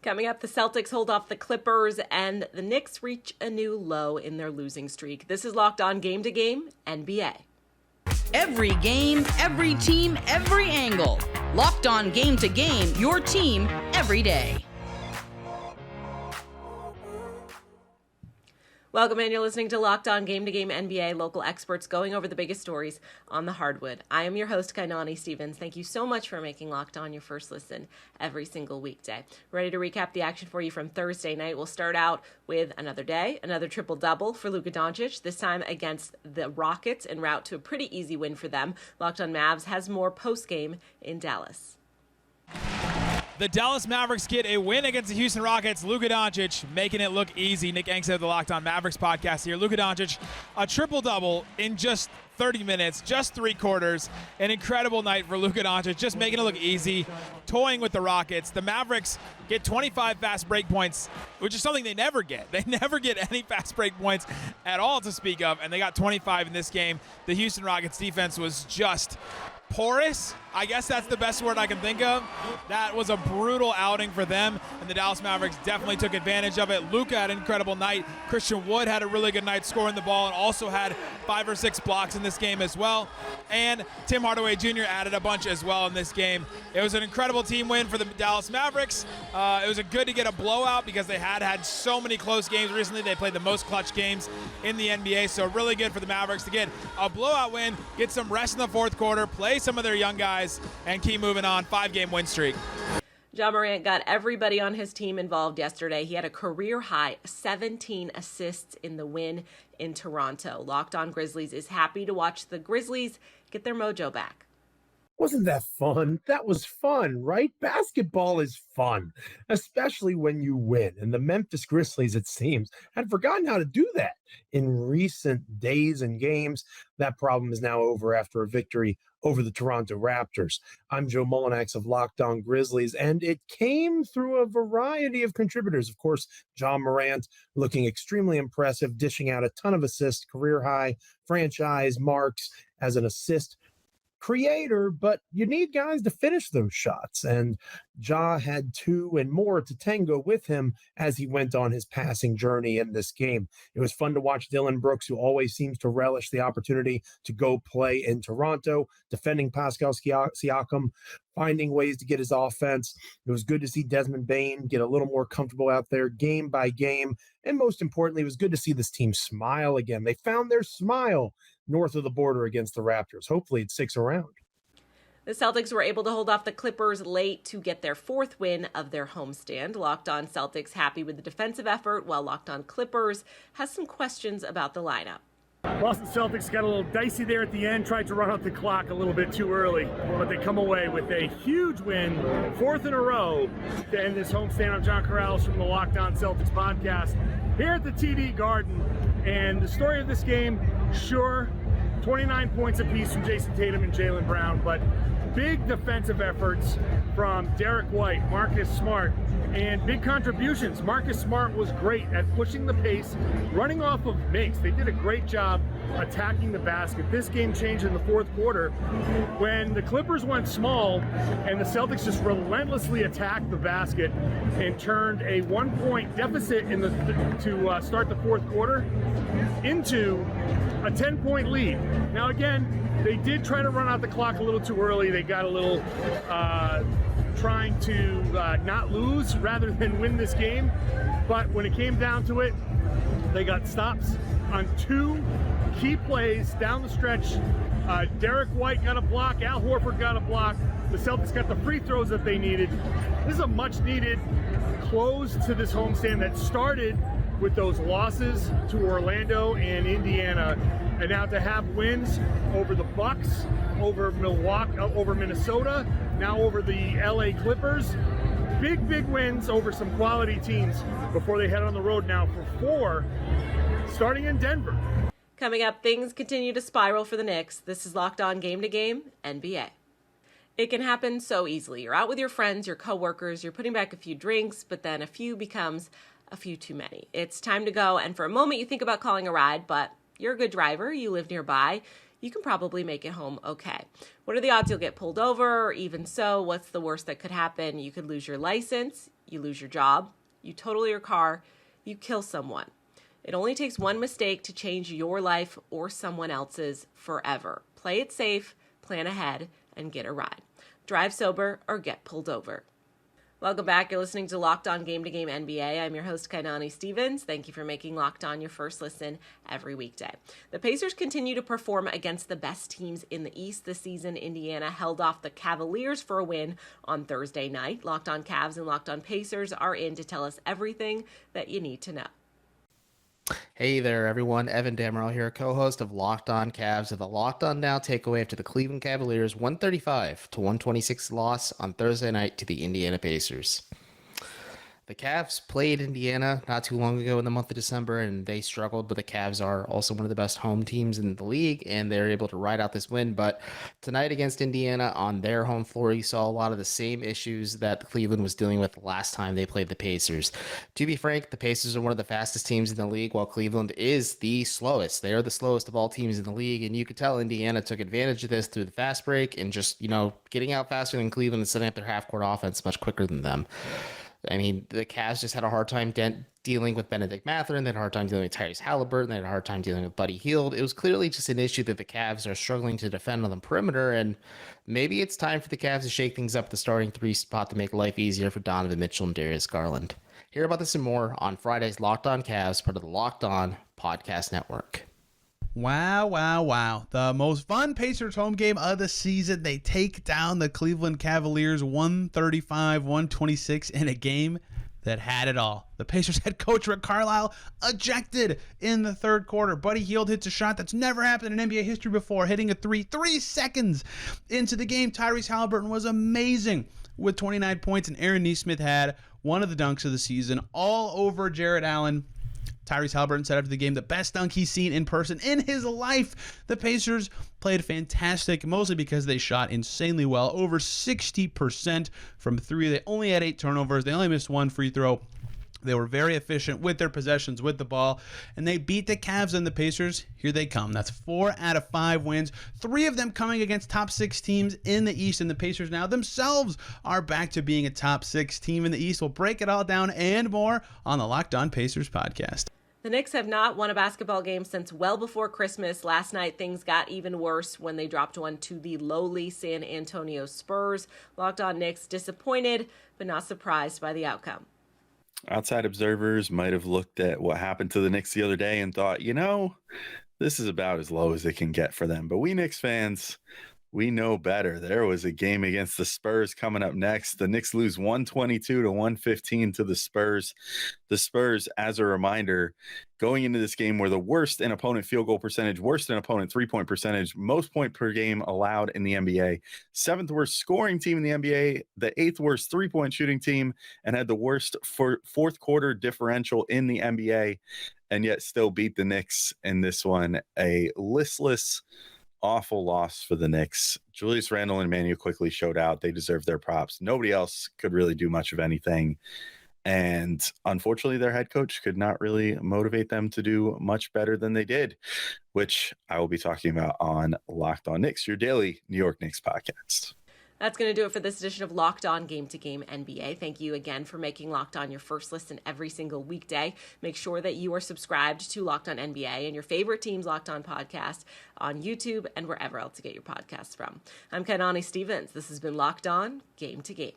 Coming up, the Celtics hold off the Clippers, and the Knicks reach a new low in their losing streak. This is Locked On Game to Game NBA. Every game, every team, every angle. Locked On Game to Game, your team every day. Welcome in. You're listening to Locked On Game to Game NBA, local experts going over the biggest stories on the hardwood. I am your host, Kainani Stevens. Thank you so much for making Locked On your first listen every single weekday. Ready to recap the action for you from Thursday night. We'll start out with another day, another triple-double for Luka Doncic, this time against the Rockets en route to a pretty easy win for them. Locked On Mavs has more post-game in Dallas. The Dallas Mavericks get a win against the Houston Rockets. Luka Doncic making it look easy. Nick Angst of the Locked On Mavericks podcast here. Luka Doncic, a triple-double in just 30 minutes, just 3 quarters. An incredible night for Luka Doncic, just making it look easy, toying with the Rockets. The Mavericks get 25 fast break points, which is something they never get. They never get any fast break points at all to speak of, and they got 25 in this game. The Houston Rockets defense was just porous. I guess that's the best word I can think of. That was a brutal outing for them, and the Dallas Mavericks definitely took advantage of it. Luka had an incredible night. Christian Wood had a really good night scoring the ball and also had 5 or 6 blocks in this game as well. And Tim Hardaway Jr. added a bunch as well in this game. It was an incredible team win for the Dallas Mavericks. It was good to get a blowout because they had so many close games recently. They played the most clutch games in the NBA, so really good for the Mavericks to get a blowout win, get some rest in the fourth quarter, play some of their young guys, and keep moving on. 5-game win streak. Ja Morant got everybody on his team involved yesterday. He had a career-high 17 assists in the win in Toronto. Locked On Grizzlies is happy to watch the Grizzlies get their mojo back. Wasn't that fun? That was fun, right? Basketball is fun, especially when you win. And the Memphis Grizzlies, it seems, had forgotten how to do that in recent days and games. That problem is now over after a victory over the Toronto Raptors. I'm Joe Mullinax of Locked On Grizzlies, and it came through a variety of contributors. Of course, Ja Morant looking extremely impressive, dishing out a ton of assists, career-high franchise marks as an assist creator, but you need guys to finish those shots, and Ja had 2 and more to tango with him as he went on his passing journey in this game. It was fun to watch Dillon Brooks, who always seems to relish the opportunity to go play in Toronto, defending Pascal Siakam, finding ways to get his offense. It was good to see Desmond Bane get a little more comfortable out there game by game, and most importantly, it was good to see this team smile again. They found their smile north of the border against the Raptors. Hopefully it sticks around. The Celtics were able to hold off the Clippers late to get their 4th win of their homestand. Locked On Celtics happy with the defensive effort, while Locked On Clippers has some questions about the lineup. Boston Celtics got a little dicey there at the end, tried to run out the clock a little bit too early, but they come away with a huge win, 4th in a row, to end this homestand. I'm John Corrales from the Locked On Celtics podcast here at the TD Garden. And the story of this game, sure, 29 points apiece from Jason Tatum and Jaylen Brown, but big defensive efforts from Derek White, Marcus Smart, and big contributions. Marcus Smart was great at pushing the pace, running off of makes. They did a great job attacking the basket. This game changed in the fourth quarter when the Clippers went small and the Celtics just relentlessly attacked the basket and turned a 1-point deficit to start the fourth quarter into a 10-point lead. Now again, they did try to run out the clock a little too early. They got a little trying to not lose rather than win this game. But when it came down to it, they got stops on 2 key plays down the stretch. Derek White got a block. Al Horford got a block. The Celtics got the free throws that they needed. This is a much-needed close to this homestand that started with those losses to Orlando and Indiana, and now to have wins over the Bucks, over Milwaukee, over Minnesota, now over the LA Clippers. Big wins over some quality teams before they head on the road now for 4, starting in Denver. Coming up, things continue to spiral for the Knicks. This is Locked On Game to Game NBA. It can happen so easily. You're out with your friends, your coworkers, you're putting back a few drinks, but then a few becomes a few too many. It's time to go, and for a moment you think about calling a ride, but you're a good driver, you live nearby, you can probably make it home okay. What are the odds you'll get pulled over? Or even so, what's the worst that could happen? You could lose your license. You lose your job, you total your car, you kill someone. It only takes one mistake to change your life or someone else's forever. Play it safe, plan ahead, and get a ride. Drive sober or get pulled over. Welcome back. You're listening to Locked On Game to Game NBA. I'm your host, Kainani Stevens. Thank you for making Locked On your first listen every weekday. The Pacers continue to perform against the best teams in the East this season. Indiana held off the Cavaliers for a win on Thursday night. Locked On Cavs and Locked On Pacers are in to tell us everything that you need to know. Hey there, everyone. Evan Dammerell here, co-host of Locked On Cavs of the Locked On Now takeaway after the Cleveland Cavaliers 135-126 loss on Thursday night to the Indiana Pacers. The Cavs played Indiana not too long ago in the month of December, and they struggled, but the Cavs are also one of the best home teams in the league, and they're able to ride out this win. But tonight against Indiana on their home floor, you saw a lot of the same issues that Cleveland was dealing with last time they played the Pacers. To be frank, the Pacers are one of the fastest teams in the league, while Cleveland is the slowest. They are the slowest of all teams in the league, and you could tell Indiana took advantage of this through the fast break and just, getting out faster than Cleveland and setting up their half-court offense much quicker than them. I mean, the Cavs just had a hard time dealing with Benedict Mathurin. They had a hard time dealing with Tyrese Halliburton. They had a hard time dealing with Buddy Hield. It was clearly just an issue that the Cavs are struggling to defend on the perimeter, and maybe it's time for the Cavs to shake things up at the starting three spot to make life easier for Donovan Mitchell and Darius Garland. Hear about this and more on Friday's Locked On Cavs, part of the Locked On Podcast Network. Wow. The most fun Pacers home game of the season. They take down the Cleveland Cavaliers 135-126 in a game that had it all. The Pacers head coach Rick Carlisle ejected in the third quarter. Buddy Hield hits a shot that's never happened in NBA history before, hitting a 3 seconds into the game. Tyrese Halliburton was amazing with 29 points, and Aaron Nesmith had one of the dunks of the season all over Jarrett Allen. Tyrese Halliburton said after the game, the best dunk he's seen in person in his life. The Pacers played fantastic, mostly because they shot insanely well, over 60% from three. They only had 8 turnovers. They only missed 1 free throw. They were very efficient with their possessions with the ball, and they beat the Cavs and the Pacers. Here they come. That's 4 out of 5 wins, 3 of them coming against top 6 teams in the East, and the Pacers now themselves are back to being a top 6 team in the East. We'll break it all down and more on the Locked On Pacers podcast. The Knicks have not won a basketball game since well before Christmas. Last night, things got even worse when they dropped one to the lowly San Antonio Spurs. Locked On Knicks disappointed, but not surprised by the outcome. Outside observers might have looked at what happened to the Knicks the other day and thought, this is about as low as it can get for them. But we Knicks fans, we know better. There was a game against the Spurs coming up next. The Knicks lose 122-115 to the Spurs. The Spurs, as a reminder, going into this game were the worst in opponent field goal percentage, worst in opponent three-point percentage, most point per game allowed in the NBA, 7th worst scoring team in the NBA, the 8th worst three-point shooting team, and had the worst fourth quarter differential in the NBA, and yet still beat the Knicks in this one. A listless, awful loss for the Knicks. Julius Randle and Manu quickly showed out. They deserve their props. Nobody else could really do much of anything. And unfortunately, their head coach could not really motivate them to do much better than they did, which I will be talking about on Locked On Knicks, your daily New York Knicks podcast. That's going to do it for this edition of Locked On Game to Game NBA. Thank you again for making Locked On your first listen every single weekday. Make sure that you are subscribed to Locked On NBA and your favorite team's Locked On podcast on YouTube and wherever else to get your podcasts from. I'm Kainani Stevens. This has been Locked On Game to Game.